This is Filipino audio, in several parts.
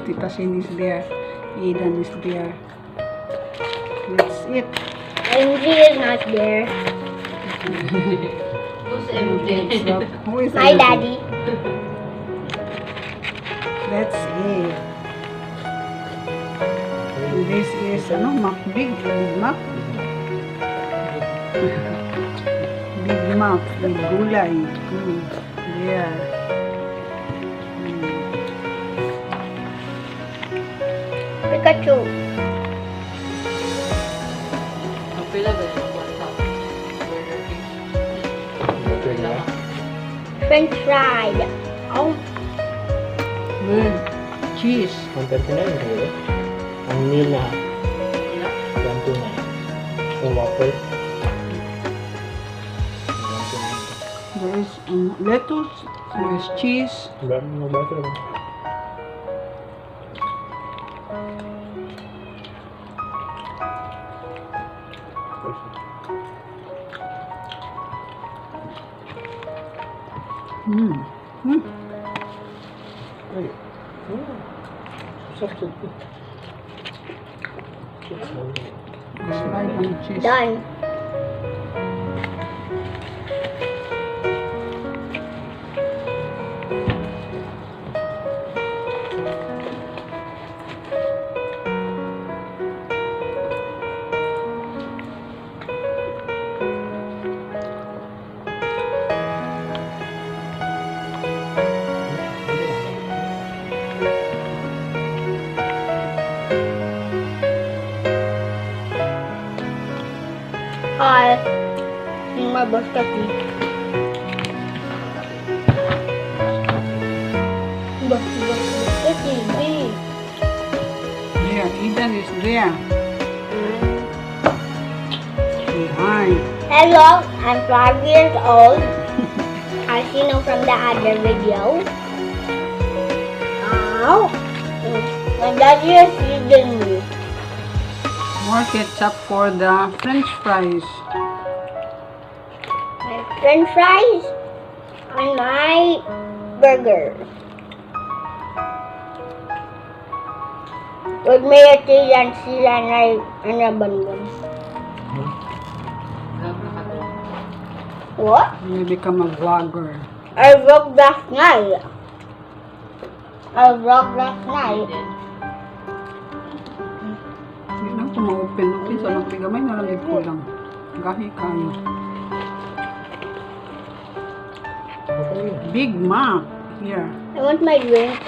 Tita Sin is there. Aidan is there. That's it. MG is not there. Who's MJ? Who is My MJ? daddy. That's it. This is Big Mac. Big Mac with gulay. Yeah. Pikachu. Kapila ba yung WhatsApp? Burger King. French fried. Oh, With cheese. Hampir na yun kayo. Ang meal na Wala. ganito na. Ang waffle. There is lettuce. There is cheese. Diba? Mga bata naman. Ay. Sakto. Slide ang cheese. done. Hi. In my basket. Basket TV. There, Aidan is there. Behind. Hello, I'm 5 years old. As you know from the other video. Now, my daddy is feeding me. More ketchup for the French fries. My French fries and my burger. With mayo cheese and cheese and a bun. Vlog na ka doon. What? You become a vlogger. I vlogged last night. I vlogged last night. Hindi lang ito ma-open. Okay, so nagtigamay na lang ko lang. Gahi kayo. Big Mac. Here. I want my drink.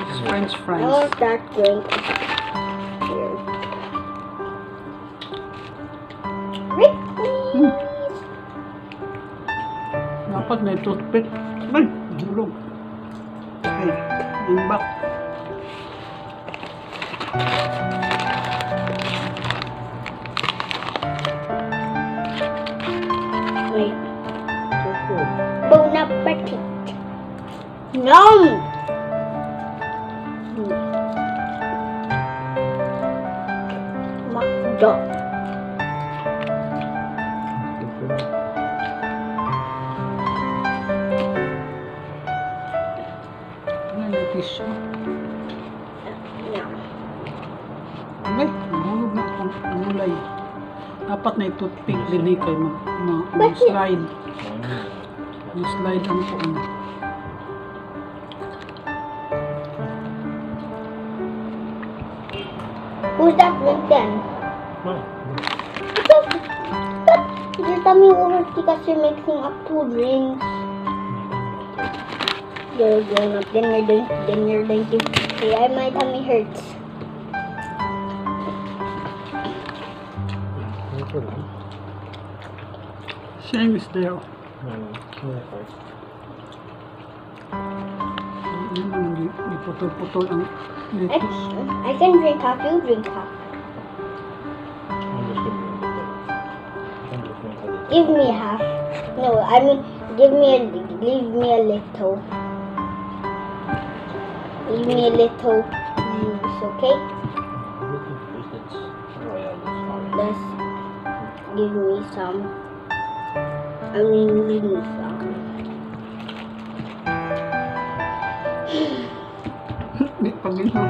It's French I fries. want that drink. Here. Ricky! Dapat may toothpick. Ay, hulog. Ay, yung back. Wait. Bon appetit. Nom! Makdo. Ano yung tissue? Nom. Ay, nahulog na akong gulay. Dapat na toothpick din eh kayo mag-slide. Mag-slide ang po. Who's that drink then? Ma. You're coming over because you're mixing up 2 drinks. You're grown up, then you're going to say, my tummy hurts. Ito lang. Same is there. Yun lang, hindi putol-putol ang lettuce. I can drink half, you drink half. Give me half. No, I mean, leave me a little. Leave me a little juice, okay? Let's give me some. I mean, give me some. Tawagin mo.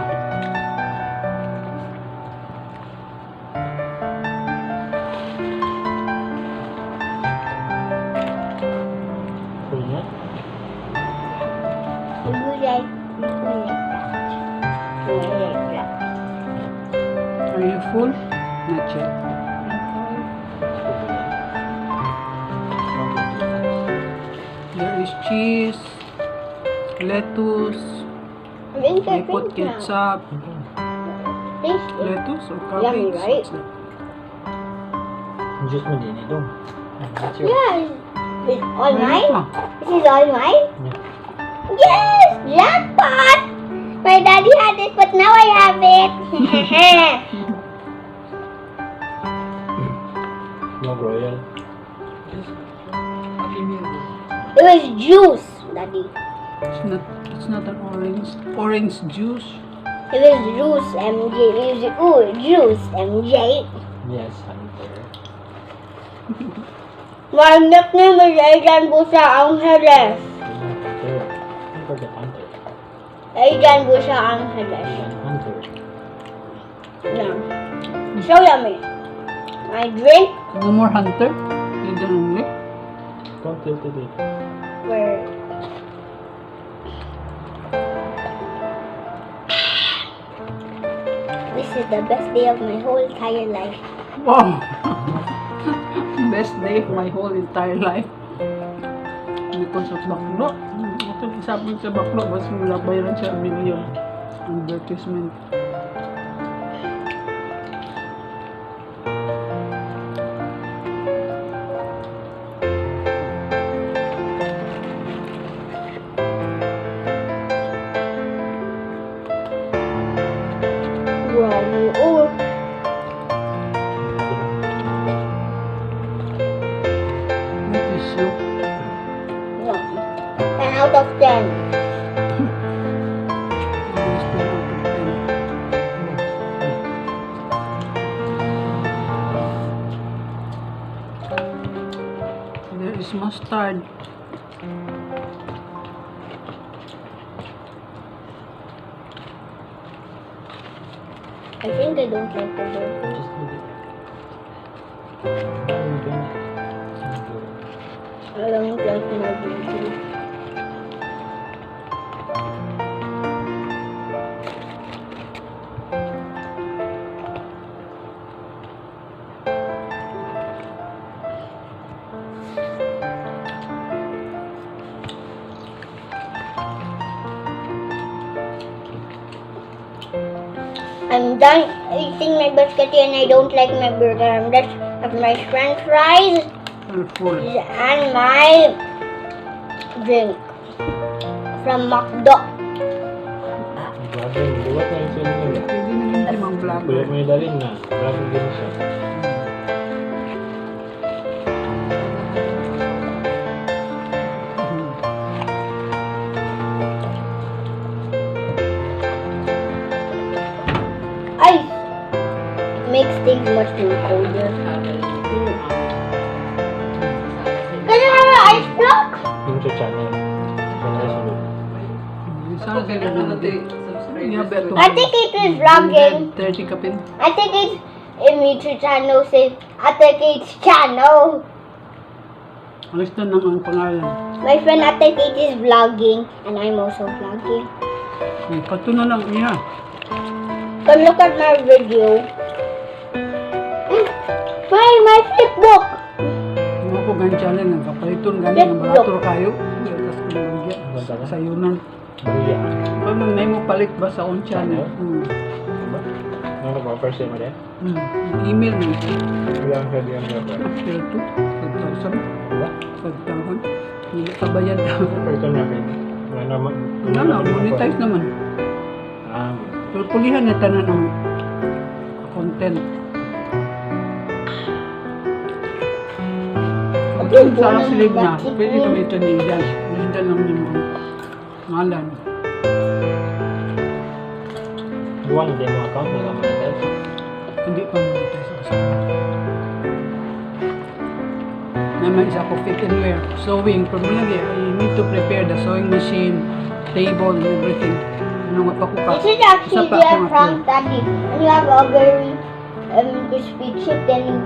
Full na? You like that. You like that. Are you full? Not yet. There is cheese, lettuce, I think I I put think now. ketchup, Tasty. lettuce or Yummy, cabbage. right? Just mo din ito. That's your... Yeah. This all Meron mine? pa. This is all mine? Yeah. Yes! Jackpot! My daddy had it, but now I have it. No royal. Just happy meal. It was juice, daddy. It's not an orange juice. It was juice, MJ. It was juice, MJ. Yes, Hunter. My nickname is Aidan Hunter. Hunter. Hunter the Hunter. Aidan Hunter. Hunter. Yeah. So yummy. My drink No more hunter. You don't only. Don't tilt it. were This is the best day of my whole entire life. Wow. Best day of my whole entire life. Because of baklo. Ito isabot sa baklo. Bas mula bayaran siya million. Advertisement. Wow. Oh. What is you? No. 10 out of 10. Always 10 out of 10. There is mustard. I think I don't like the burger. Just leave it. I don't like my burger. I'm done eating my biscuit and I don't like my burger. I'm just have my french fries Very full. and my drink from McDo. Vlogger, bulat na yung sa inyo. Pwede na hindi mang Bulat vlogger. mo yung dalhin na. Vlogger din siya. Ice makes things much more colder. Can you have an ice block? Yung sa channel. Channel sa loob. Sana sila na natin. Yeah, beto. I think it is vlogging. 30 kapin. I think it's Image channel says I think it's channel. Alis na nang ang pangalan. My friend I think it is vlogging and I'm also vlogging. Ay, pato na lang niya. Come look at my video. My flipbook. Mga ko ganyan challenge. Nagkapaliton ganyan. Ang barato kayo. Sa yunan. Maria. Pag nang mo palit ba sa on channel? Diba? Ano ba? First time mo din? Email mo. Ilang pwede yung vlogger? After 2, 5,000. Diba? 5,000. Hindi ka bayad. First time namin. Wala naman. Wala na, monetize naman. Ah. Pero pulihan na tanan ng content. Kung sa slave na, pwede kami ito ni Ian. Ilan lang yung mga ngalan. Buwan, hindi mo account. Wala mo monetize. Hindi pa monetize ako sa naman isa ko fit and wear. Sewing. Pero lagi, I need to prepare the sewing machine, table, and everything. Nung pa ko ka. This is actually Isa pa a ako prank, Daddy. When you have a very crispy chip, then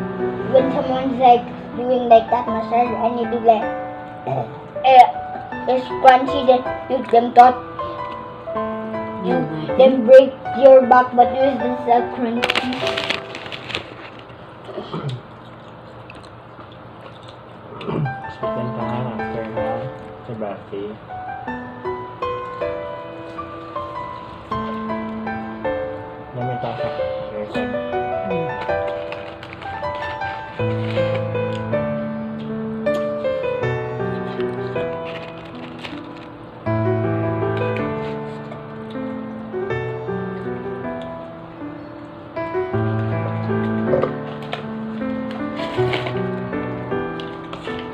when someone's like doing like that massage, and you do like it's crunchy, then you them thought you then break your back, but yours is crunchy. Speaking ka nga after na sa birthday. Namit ako. Record.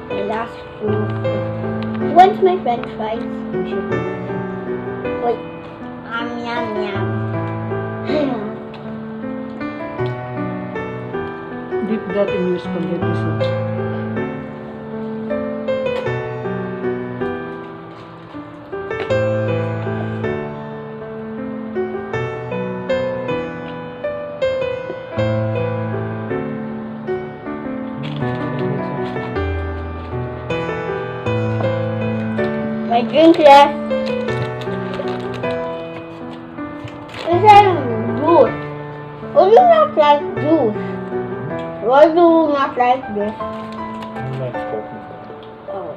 The last food. When's my French fries? Wait. Yum yum. Dip that in your spaghetti sauce. My drink left. Is that juice? Why do you not like juice? Why do you not like this? Let's cook. Oh.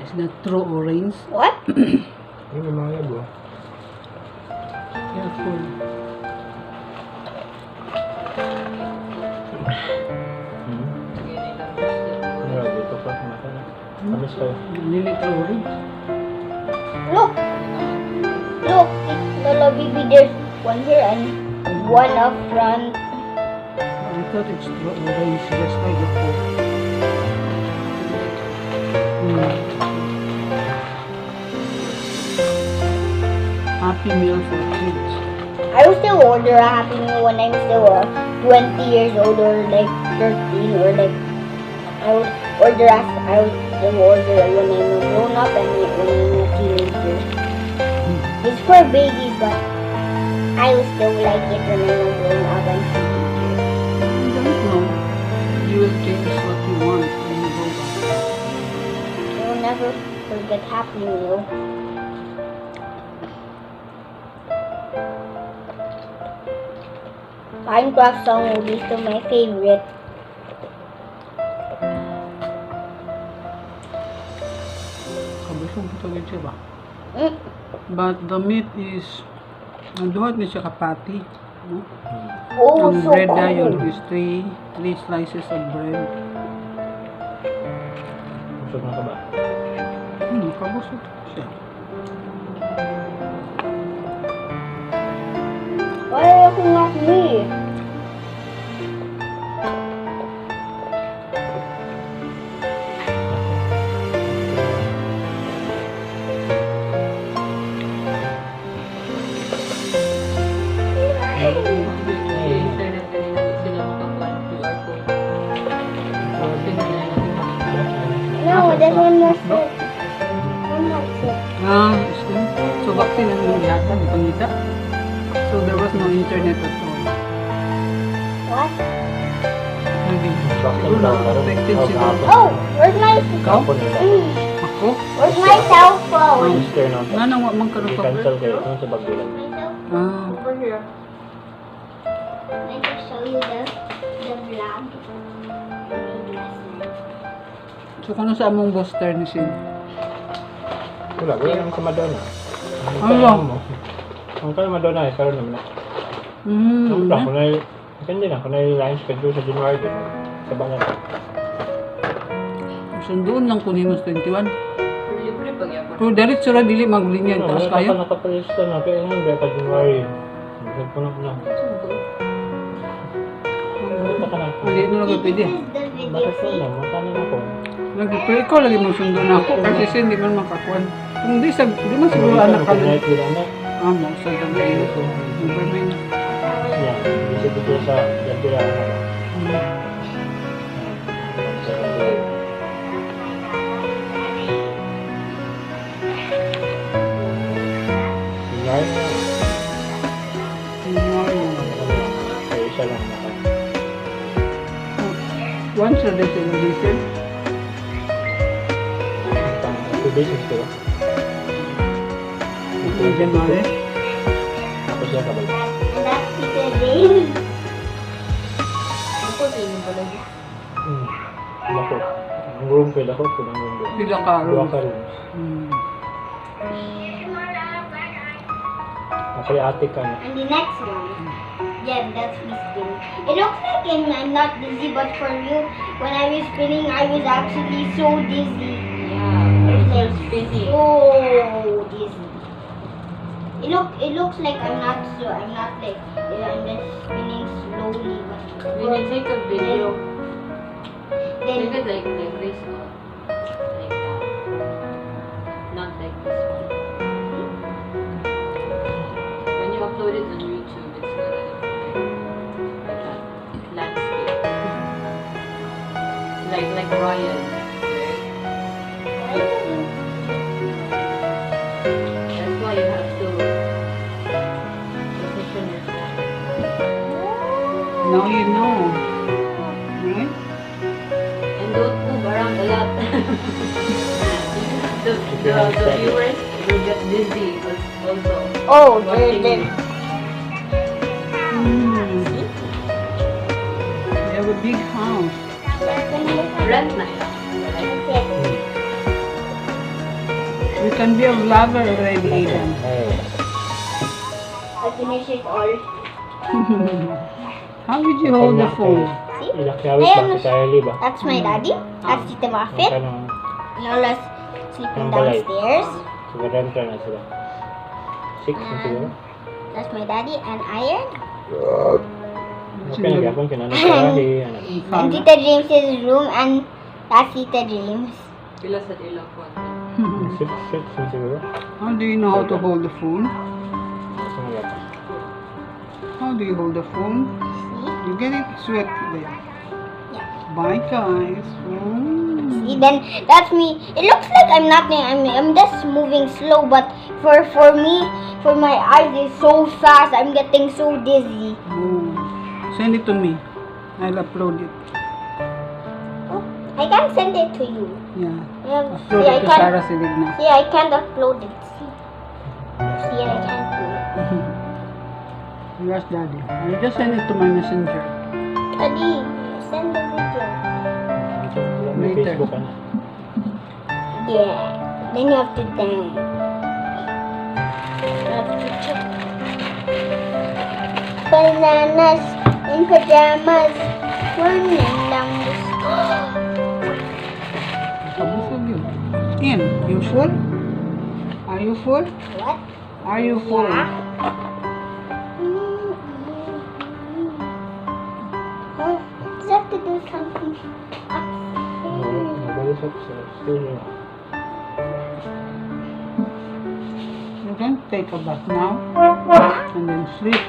Is that true orange? What? Yung mga yabo. Careful. Meron dito pa. Tamis kayo. Nili true orange. Look! Look! Lolo baby, there's one here and one up front. I thought it's true orange just like the Coke. Happy meal for kids. I will still order a Happy Meal when I'm still 20 years old or like 13 or like I will still order it when I'm a grown up and when I'm a teenager. It's for babies, but I will still like it when I'm a grown up and teenager. I don't know. You will change what you want when you go back. I will never forget Happy Meal. Minecraft song will be still my favorite. Kabusog ito siya ba? Mm. But the meat is, nanduhat niya siya kapati. No? Oh, Ang so bread na yun cool. is three slices of bread. Busog na ka ba? Kabusog siya. Why are you not me? Internet kanina sila makakuha ng QR code. Tingnan na natin. No, there's one more sip. One more sip. Still. So, vaccine ang nangyata, di pangita. So, there was no internet at all. What? Maybe. Vaccine Siguro daw, na pero affected hapon. siguro. Oh, where's my Kapon nila. Ako? where's my cell phone? Mister na. Nga nang wak man karoon pa. I-cancel kayo kung sa bagbilan. Over here. I just show you the vlog. So, kano sa among booster ni Sin? Wala lang sa Madonna. Ano lang? Ang kaya Madonna eh, karoon naman na. Ano lang, kung hindi na, kung na-line schedule sa January, sa bangat. Sundoon lang kunin mo sa 21. Libre pag yapon. Pero diretso ra dili maglinyag taas kayo. Nakaparista na, kaya nga ba ka January. Kasi po na. Punta ka na. Hindi na lang pwede. Bakit po na, makanin ako. Lagi, pero ikaw lagi mo sundo na ako kasi siya hindi man makakuan. Kung di man siguro anak ka lang. Mo, sa gabi. Nevermind. Yeah, bisa sa Jabira. much are they celebrated? Two days siguro. In January? Tapos siya kabalik. That's Tita Jane. Ako sa inyo pala. Lako. Ang room ko, lako ko ng room doon. Pila ka Dua room? ka rooms. Hmm. Kay ate ka na. And the next one. Yeah, that's me spinning. It looks like I'm not dizzy, but for you, when I was spinning, I was actually so dizzy. Yeah, it's like spinning. So dizzy. It looks like I'm not like I'm just spinning slowly, but When you take a video, then take it like this one. Like that. Not like this one. When you upload it on YouTube, it's gonna look like that landscape. Like Ryan. Right? That's why you have to position yourself. Now you know. Right? And don't move around a lot. the viewers will get dizzy also. oh, Watching there. We have a big house. Rent na yan. Right? We can be a vlogger already, Aidan. I finished it all. How did you hold the phone? See? Ilakyawit ba si Kylie ba? That's my daddy. That's Tita Muffet. Kanang Lola's sleeping Ang balay. downstairs. siguro na sila. 6 na siguro. That's my daddy and Iron. Okay na gyapon kinanong karahi. And Tita James's room, and that's Tita James. Pila sa ilang po. 6 na siguro. How do you know how to hold the phone? Gusto mo gyapon. How do you hold the phone? See? You get it sweat there. Yeah. Bye guys. See, then that's me. It looks like I'm not. I'm just moving slow, but for me, for my eyes, it's so fast. I'm getting so dizzy. Oh. Send it to me. I'll upload it. Oh, I can't send it to you. Yeah. See, Upload I it to can't. Sarah Siligna. See, I can't upload it. See, I can't do it. Yes, Daddy. I just send it to my messenger. Daddy, send the video. May Later. Facebook ka na. Yeah. Then you have to dance. You have to check. Bananas in pajamas. One lang. Kabusog yun. Ian, you full? Are you full? What? Are you full? Yeah. Oh, just have to do something. Nabalisap sa studio. You can take a bath now and then sleep.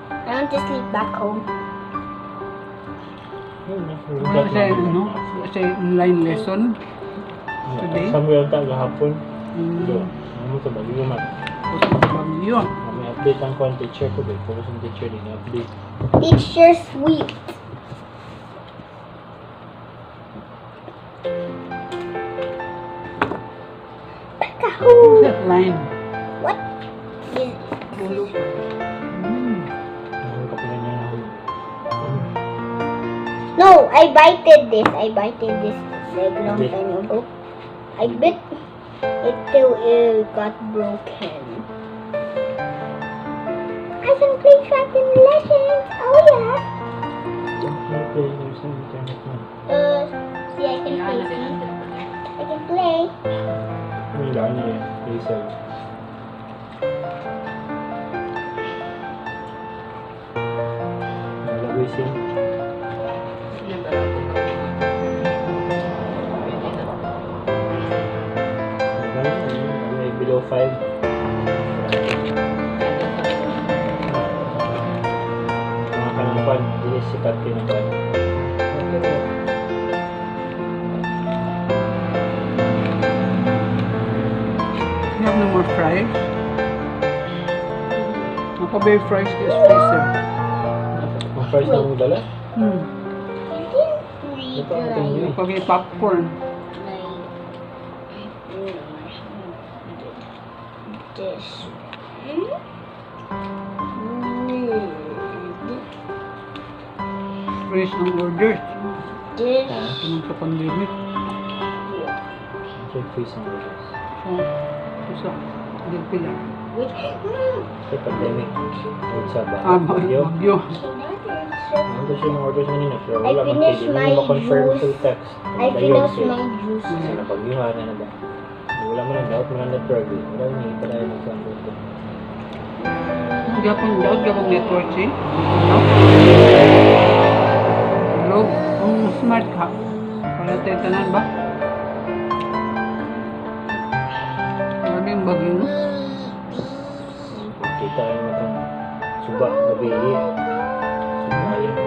I want to sleep back home. Kasi online lesson today. Samuel ta gahapon. Do. Mm. Ano to ba? Luma. Bagyo. May update ang ko ang teacher ko. Kung sa teacher din update. Teacher sweet. What's that line? What? Is Ano ka pala niya na No, I bited this. Like long time ago. I bit it till it got broken. I can play Dragon Legends. Oh yeah. See, I can Yeah, play. See? I can play. May laan niya. Hazel. Nalagay siya. May below 5. Mga kanangpan. Hindi sikat kinangpan. You have no more fries? Ako ba yung fries is freezer? Ang first na mong dala? Hmm. eat Ito, ito yun. rice. Pag popcorn. This. Fresh ang orders. This. Tumang sa pandemic. Check freeze ang oras. So, isa. Hindi pila. Sa pandemic. Huwag sa Ah, bagyo. bagyo. Nandun siya yung orders kanina. Pero I wala man finished kayo. my Hindi mo ma-confirm juice. through text. I finished my juice. Kasi nabagyuhan na ba? Wala mo na doubt mo na network. Wala mo hindi pala yung magsasagot. Gapang network si. Hello? Kung smart ka. Wala tayo tanan ba? Wala yung bagyo, no? Kita rin mo itong suba. Gabi.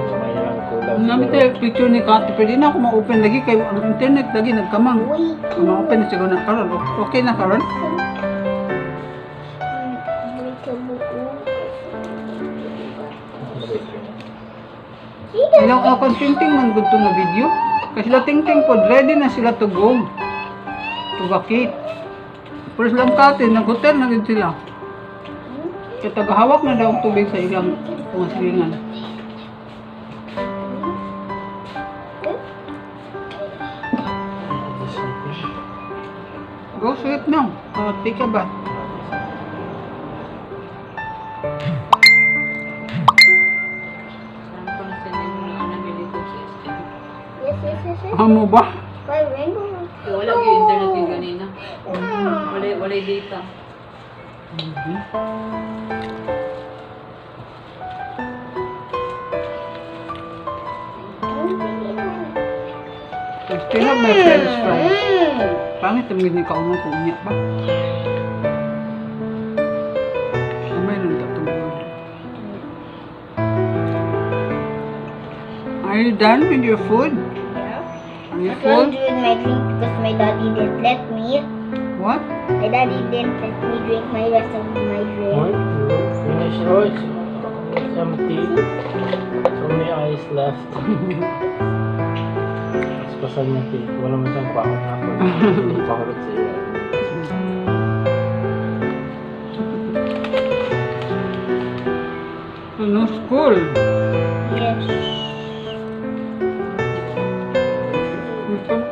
Sumay na lang kulang. Ang namin tayo picture ni Kati. Pwede na ako ma-open lagi. Kaya ang internet lagi nagkamang. Wait. Kung ma-open na siguro na karon. Okay na karon? Ilang ako ting man gud nga video. Kasi sila ting pod ready na sila to go. To vacate. Pero silang Kati, nag-hotel na gud sila. Kaya tagahawak na daw ang tubig sa ilang mga silingan. Go sleep now. Take a bath. Parang pang sila yung mga nilito sa STM. Yes. Amo ba? Why rainbow? Wala yung internet yung kanina. Wala data. I still have my french fries. Pangit ang hindi ka umang kung niya ba? Samay nang tatungkol. Are you done with your food? Are you I'm full? doing my drink because my daddy didn't let me. What? My daddy didn't let me drink my rest of my drink. Finish roads. It's empty. So many ice left. Mas pasal niya tea. Wala mo siyang pakot na ako. Hindi pakot sa iyo. No school. Yes.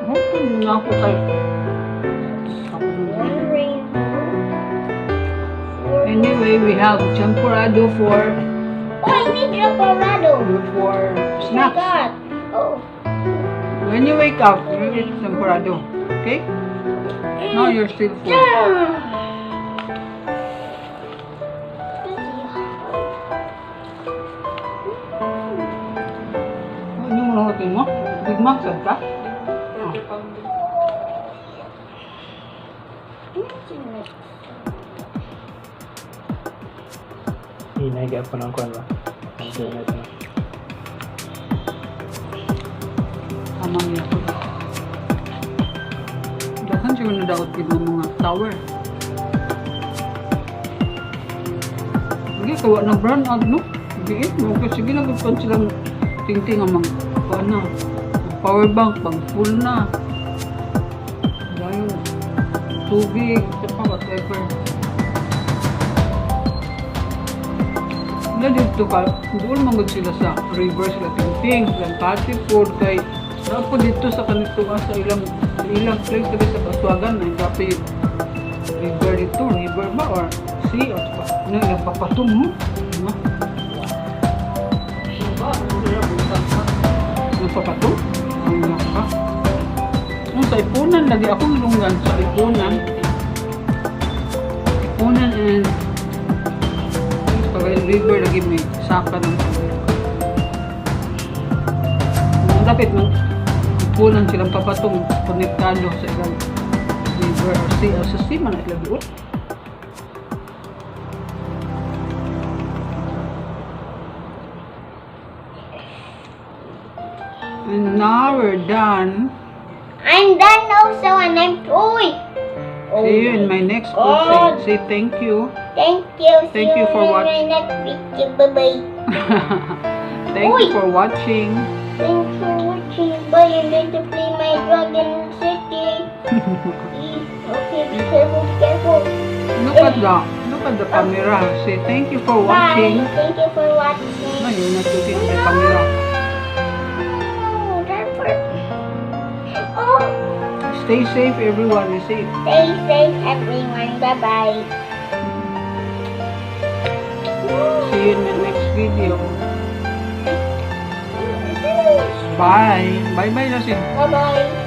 Hoping na ako tayo. One rainbow. Anyway, we have champurrado for Oh, I need Raporado. for Oh my snacks. god. Oh. When you wake up, you eat champurrado. Okay? Now you're still full. Ano mo natin mo? Big Mac, sad ka? Hinagay po ng kwan ba? Internet na. Tama niya ko. Dahan siya na daot ng mga tower. Sige, kawa na brown out, no? Sige, sige na gupon silang ting-ting ang mga kuwan na. Power bank, pang full na. Dahil tubig, pa whatever. Wala dito ka, doon mangod sila sa river, sila ting-ting, silang party food, kay po dito sa kanito sa ilang place kami sa Kasuagan, may kape river dito, river ba or sea or pa, ano yung papatum mo? Ano? Yung papatum? Ano ka? Sa Ipunan, lagi akong lunggan sa Ipunan and pag river lagi may saka ng dapat man Ipunan silang papatong konektado sa ilang river or sea o sa sea man at labiot. And now we're done. I'm done also and I'm Uy! See you in my next God. post. Say thank you. Thank you. Thank you for See watching. in my next video. Bye-bye. Thank you for watching. Thanks for watching. But you're going to play my Dragon City. Okay, be careful, be careful. Look at the camera. Say thank you for Bye. watching. Thank you for watching. Ayun, nagtutin sa camera. Oh, that hurt. Oh, Stay safe, everyone. Is safe. stay safe, everyone. Bye-bye. See you in the next video. Bye. Bye-bye, Lasing. Bye-bye.